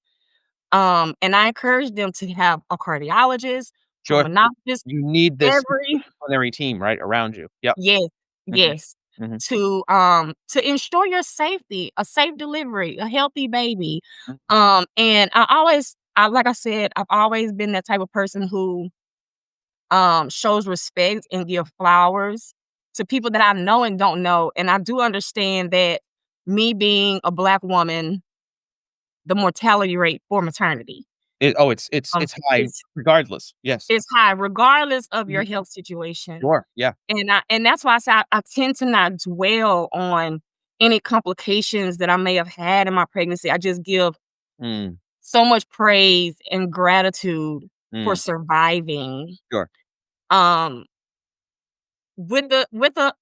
And I encourage them to have a cardiologist, Sure. pulmonologist, You need this every disciplinary team, right, around you. Yep. yes, Mhm, yes. mhm, To ensure your safety, a safe delivery, a healthy baby. mhm. And like I said, I've always been that type of person who shows respect and give flowers to people that I know and don't know. And I do understand that me being a Black woman, the mortality rate for maternity um, It's high is regardless. Yes. is high regardless of Mhm. your health situation. Sure. Yeah. And that's why I tend to not dwell on any complications that I may have had in my pregnancy. I just give Mm, so much praise and gratitude for mm. surviving. Sure. Um, with a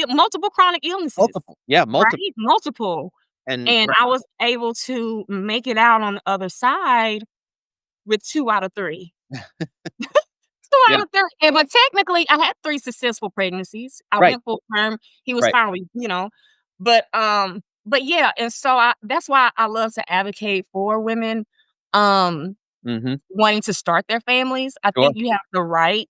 multiple chronic illnesses, Multiple. Yeah, multiple. right? Multiple. And And right. I was able to make it out on the other side with 2 out of 3. 2 Yeah. out of 3. And but technically, I had 3 successful pregnancies. I Right, went full term. He was right. fine with, but yeah, and so that's why I love to advocate for women, um, Mhm. wanting to start their families. I Sure. think you have the right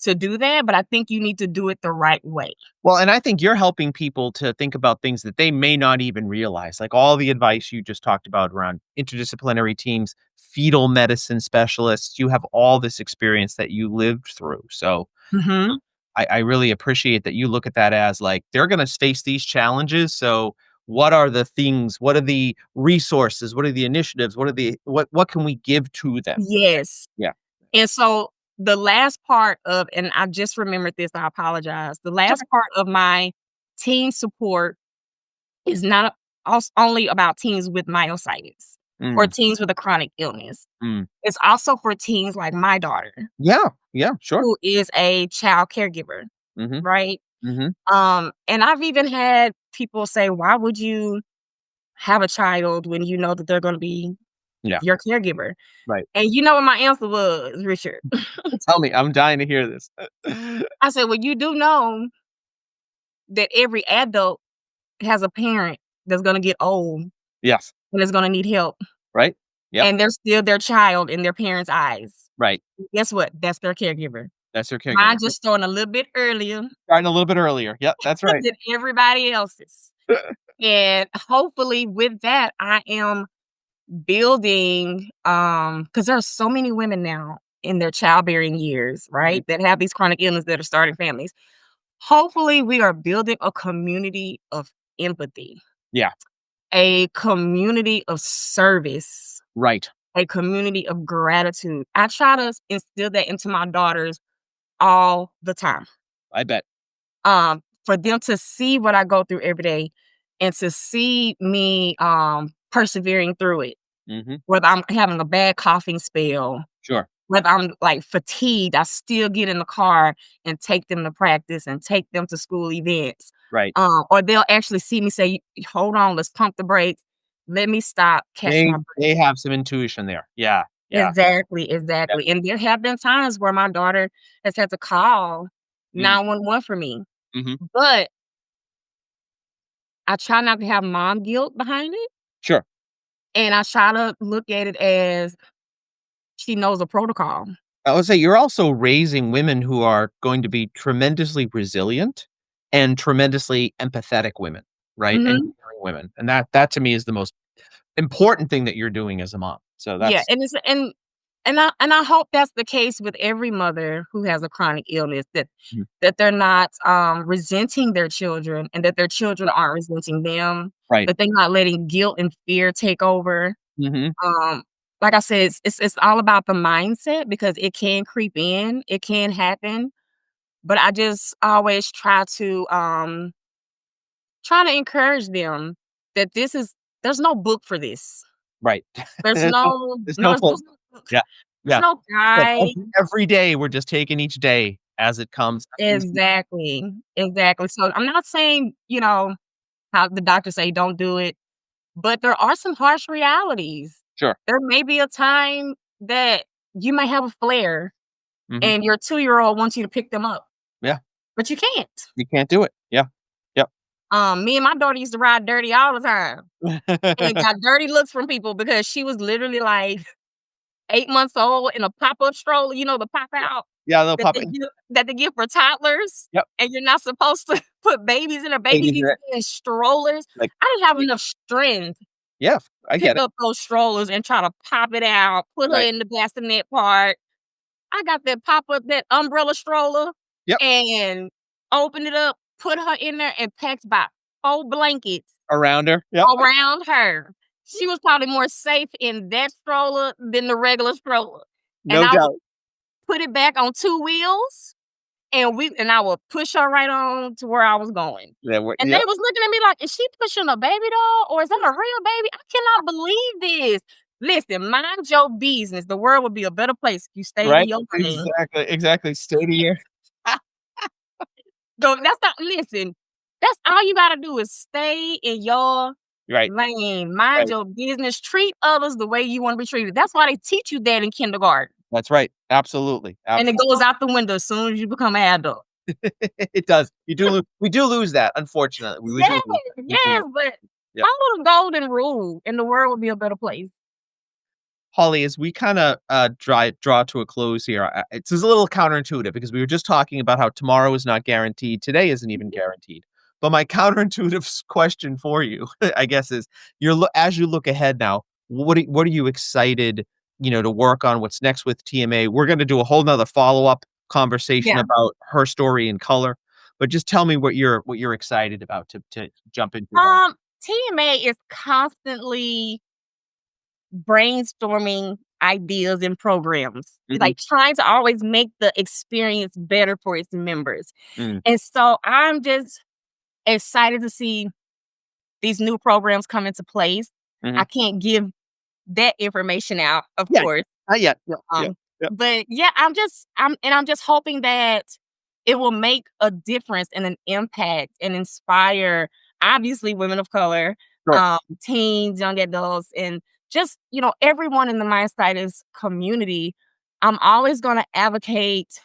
to do that, but I think you need to do it the right way. Well, and I think you're helping people to think about things that they may not even realize, like all the advice you just talked about around interdisciplinary teams, fetal medicine specialists. You have all this experience that you lived through. So Mhm. I really appreciate that you look at that as like they're going to face these challenges. So what are the things? What are the resources? What are the initiatives? What can we give to them? Yes. Yeah. And so the last part of and I just remembered this, I apologize. The It's okay. last part of my teen support is not only about teens with myositis or Mm, teens with a chronic illness. mm. It's also for teens like my daughter, Yeah. Yeah. Sure. who is a child caregiver, Hmm. right? Hmm. And I've even had people say, "Why would you have a child when you know that they're going to be Yeah. your caregiver?" Right. And you know what my answer was, Richard? Tell me. I'm dying to hear this. I said, "Well, you do know that every adult has a parent that's going to get old Yes. and is going to need help, Right? Yep. and they're still their child in their parents' eyes. Right. Guess what? That's their caregiver. That's their caregiver. Mine just starting a little bit earlier Starting a little bit earlier. Yep, that's right. than everybody else's. And hopefully with that, I am building, because there are so many women now in their childbearing years, Mhm. right, that have these chronic illness that are starting families. Hopefully, we are building a community of empathy, Yeah, a community of service, right. a community of gratitude. I try to instill that into my daughters all the time. I bet. For them to see what I go through every day and to see me persevering through it, Mhm. whether I'm having a bad coughing spell, Sure. whether I'm like fatigued, I still get in the car and take them to practice and take them to school events. Right. Or they'll actually see me say, hold on, let's pump the brakes. Let me stop, catch my breath. They have some intuition there. Yeah, yeah. Exactly, Yep. exactly. And there have been times where my daughter has had to call Mm, 911 for me. mhm. But I try not to have mom guilt behind it. Sure. And I try to look at it as she knows the protocol. I would say you're also raising women who are going to be tremendously resilient and tremendously empathetic women, right? And Mhm. caring women. And that to me is the most important thing that you're doing as a mom. So Yeah, that's and it's and I hope that's the case with every mother who has a chronic illness, that Mhm. they're not, resenting their children and that their children aren't resenting them, Right. that they're not letting guilt and fear take over. Mhm. Um, like I said, it's all about the mindset because it can creep in, it can happen, but I just always try to encourage them that there's no book for this. Right. There's There's no no there's no, no there's full. no book. Yeah. There's Yeah. no Like, guide. every day, we're just taking each day as it comes. Exactly, exactly. So I'm not saying, how the doctors say don't do it, but there are some harsh realities. Sure. There may be a time that you may have a flare Mhm. and your 2-year-old wants you to pick them up, Yeah. but you can't. You can't do it. Yeah. Yep. Me and my daughter used to ride dirty all the time and got dirty looks from people because she was literally like 8 months old in a pop-up stroller, the pop out Yeah, they'll that pop they in. give that they give for toddlers, Yep. and you're not supposed to put babies in there. Babies Babies need are to it. be in strollers. Like, I didn't have enough strength yeah, to I pick get it. up those strollers and try to pop it out, put her Right. in the bassinet part. I got that umbrella stroller Yep. and opened it up, put her in there, and packed about 4 blankets Around her. Yep. around her. She was probably more safe in that stroller than the regular stroller. And No I would doubt. put it back on 2 wheels, and I would push her right on to where I was going. Yeah, we're And they yep. was looking at me like, "Is she pushing a baby doll or is that a real baby? I cannot believe this." Listen, mind your business. The world would be a better place if you stayed in Right? your lane. Exactly. Stay to your So that's not listen, that's all you gotta do is stay in your right, lane. Mind right. your business. Treat others the way you wanna be treated. That's why they teach you that in kindergarten. That's right. Absolutely. And it goes out the window as soon as you become an adult. It does. We do lose that, unfortunately. We Yes, do lose that. We do yes, lose but Yep. follow the golden rule and the world will be a better place. Holly, as we kinda, draw to a close here, it's a little counterintuitive because we were just talking about how tomorrow is not guaranteed, today isn't even guaranteed. But my counterintuitive question for you, I guess, is as you look ahead now, what are you excited, to work on? What's next with TMA? We're gonna do a whole 'nother follow-up conversation Yeah. about her story in color, but just tell me what you're excited about to jump into that. TMA is constantly brainstorming ideas and programs, Mhm. like trying to always make the experience better for its members. Mm. And so I'm just excited to see these new programs come into place. I Mhm. can't give that information out, of Yeah. course. Not yet. Yep, yep, Um, yep. but yeah, I'm just hoping that it will make a difference and an impact and inspire obviously women of color, Sure. teens, young adults, and just, everyone in the myositis community. I'm always gonna advocate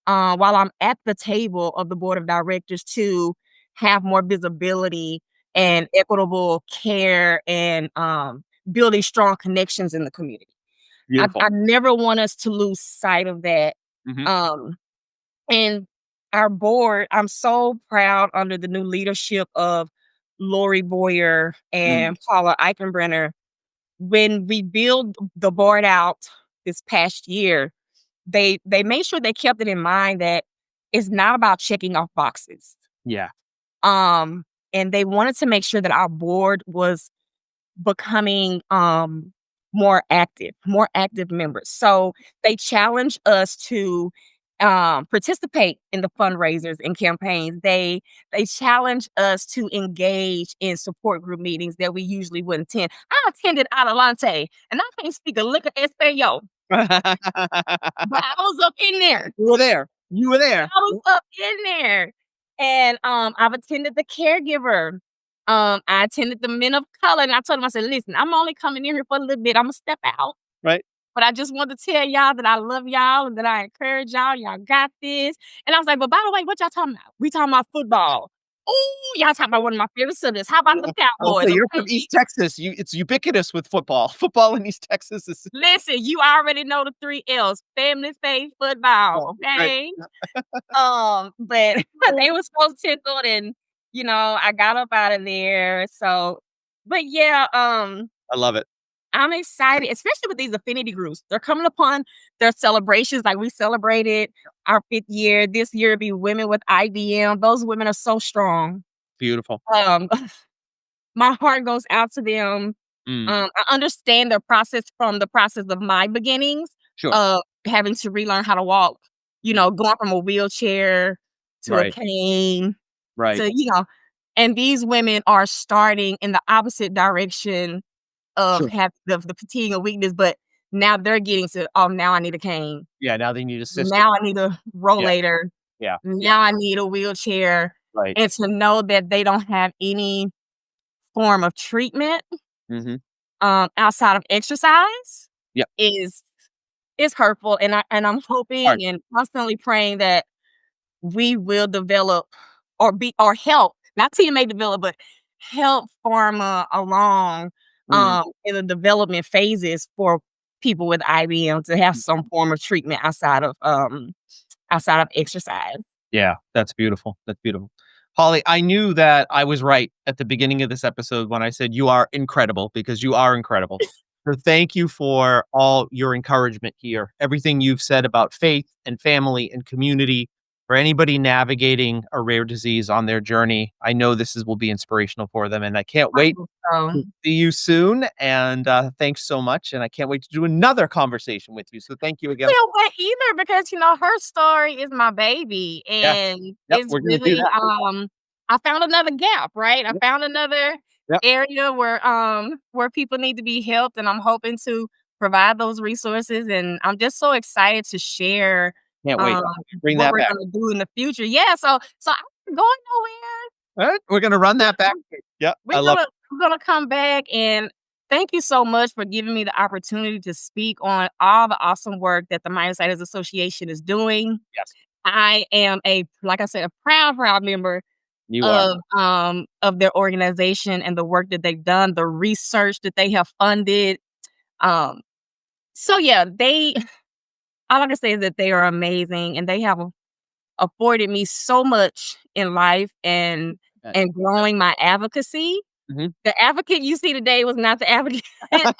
while I'm at the table of the board of directors to have more visibility and equitable care and building strong connections in the community. I, Beautiful. I never want us to lose sight of that. Mhm. Um, and our board, I'm so proud under the new leadership of Lori Boyer Mm. and Paula Eichenbrenner. When we build the board out this past year, they made sure they kept it in mind that it's not about checking off boxes. Yeah. Um, and they wanted to make sure that our board was becoming more active members. So they challenge us to participate in the fundraisers and campaigns. They challenge us to engage in support group meetings that we usually wouldn't attend. I attended Adelante, and I can't speak a lick of Espanol, but I was up in there. You were there. You were there. I was up in there. And I've attended the caregiver. I attended the men of color, and I told them, I said, listen, I'm only coming in here for a little bit. I'm gonna step out. Right? But I just want to tell y'all that I love y'all and that I encourage y'all. Y'all got this. And I was like, but by the way, what y'all talking about? We talking about football. Oh, y'all talking about one of my favorite subjects. How about the Oh, Cowboys? so you're from Okay. East Texas. It's ubiquitous with football. Football in East Texas is Listen, you already know the 3 L's: family, faith, oh, football. right. Okay. But they were so tickled and, I got up out of there. So, but yeah, I love it. I'm excited, especially with these affinity groups. They're coming upon their celebrations. Like we celebrated our 5th year. This year it'll be Women with IBM. Those women are so strong. Beautiful. My heart goes out to them. Mm, I understand their process from the process of my beginnings sure. of having to relearn how to walk, going from a wheelchair to a Right. cane Right. to, and these women are starting in the opposite direction of Sure. have the fatigue and weakness, but now they're getting to, "Oh, now I need a cane. Yeah, now they need assistance. Now I need a Yeah, rollator. yeah, Now I need a wheelchair." right. And to know that they don't have any form of treatment, Mhm. outside of exercise Yep, is hurtful, and I'm hard. hoping and constantly praying that we will develop or help, not TMA develop, but help pharma along, Mhm. in the development phases for people with IBM to have some form of treatment outside of exercise. Yeah, that's beautiful, that's beautiful. Holly, I knew that I was right at the beginning of this episode when I said you are incredible because you are incredible. So thank you for all your encouragement here. Everything you've said about faith and family and community for anybody navigating a rare disease on their journey. I know will be inspirational for them, and I can't I wait hope so. to see you soon. And thanks so much. And I can't wait to do another conversation with you. So thank you again. Can't wait either because, her story is my baby, Yeah. and Yep. it's We're gonna do really, that. I found another gap, right? I Yep. found another Yep. area where people need to be helped, and I'm hoping to provide those resources, and I'm just so excited to share, Can't wait. um, Bring what that we're back. gonna do in the future. Yeah, so I'm not going All right. We're gonna run that back. nowhere. Yep. I We're love gonna we're gonna come back, and thank you so much for giving me the opportunity to speak on all the awesome work that the Myositis Association is doing. yes. I am like I said, a proud member You are. of their organization and the work that they've done, the research that they have funded. Um, so yeah, all I can say is that they are amazing, and they have afforded me so much in life Uh, and growing my advocacy. mhm. The advocate you see today was not the advocate It's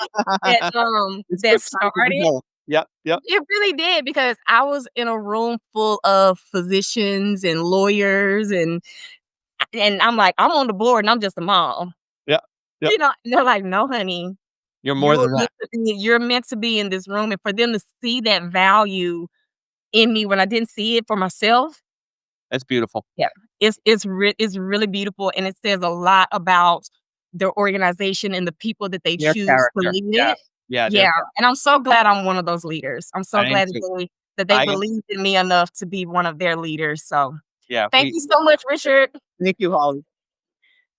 that good signs of started. growth. Yep. Yep. It really did because I was in a room full of physicians and lawyers, and I'm like, "I'm on the board and I'm just a mom." Yep. Yep. And they're like, "No, honey, You're more than that. you're meant to be in this room." And for them to see that value in me when I didn't see it for myself, That's beautiful. yeah, it's really beautiful, and it says a lot about their organization and the people that they Their choose to character. lead Yeah. it. Yeah. Yeah, and I'm so glad I'm one of those leaders. I'm so I am glad too. that they I am. believed in me enough to be one of their leaders. So, Yeah. thank you so much, Richard. Thank you, Holly.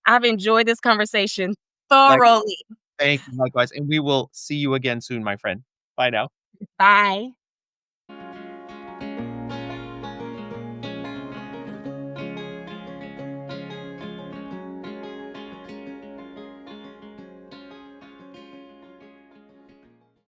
I've enjoyed this conversation Like, thoroughly. thank you. Likewise. And we will see you again soon, my friend. Bye now. Bye.